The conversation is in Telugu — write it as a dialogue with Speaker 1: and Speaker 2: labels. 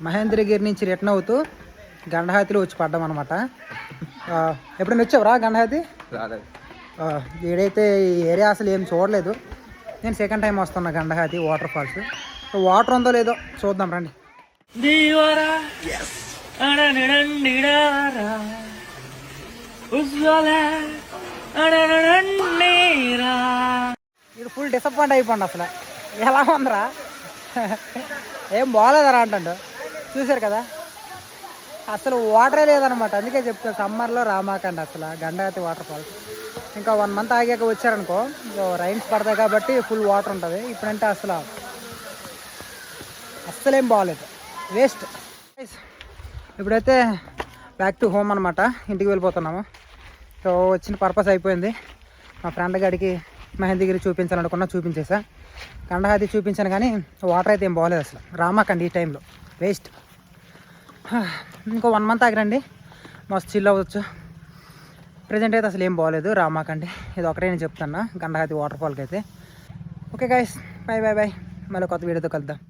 Speaker 1: మహేంద్రగిరి నుంచి రిటర్న్ అవుతూ గండహాతిలో వచ్చి పడ్డాం అనమాట. ఎప్పుడైనా వచ్చావురా గండహాతి? ఏడైతే ఈ ఏరియా అసలు ఏం చూడలేదు. నేను సెకండ్ టైం వస్తున్నా గండహాతి వాటర్ ఫాల్స్. వాటర్ ఉందో లేదో చూద్దాం రండి. ఇది ఫుల్ డిసప్పాయింట్ అయిపోండి. అసలు ఎలా ఉందిరా, ఏం బాగాలేదరా అంటాడు. చూసారు కదా అసలు వాటరే లేదనమాట. అందుకే చెప్తా సమ్మర్లో రామాకండి అసలు గండహాతి వాటర్ ఫాల్స్. ఇంకా 1 మంత్ ఆగాక వచ్చారనుకో రైన్స్ పడతాయి కాబట్టి ఫుల్ వాటర్ ఉంటుంది. ఇప్పుడంటే అస్సలేం బాగాలేదు, వేస్ట్. ఇప్పుడైతే బ్యాక్ టు హోమ్ అనమాట, ఇంటికి వెళ్ళిపోతున్నాము. సో వచ్చిన పర్పస్ అయిపోయింది. మా ఫ్రెండ్ గాడికి మహేంద్రగిరి చూపించాలనుకున్నా చూపించేసా. గండహాతి చూపించాను కానీ వాటర్ అయితే ఏం బాగోలేదు అసలు. రామాకండి ఈ టైంలో వేస్ట్. ఇంకో 1 మంత్ ఆగిరండి, మస్తు చిల్ అవ్వచ్చు. ప్రజెంట్ అయితే అసలు ఏం బాగోలేదు రామాకండి. ఇది ఒకటే నేను చెప్తాను గండహాతి వాటర్ ఫాల్కి అయితే. Okay guys, bye bye bye. మళ్ళీ కొత్త వీడియోతో కలుద్దాం.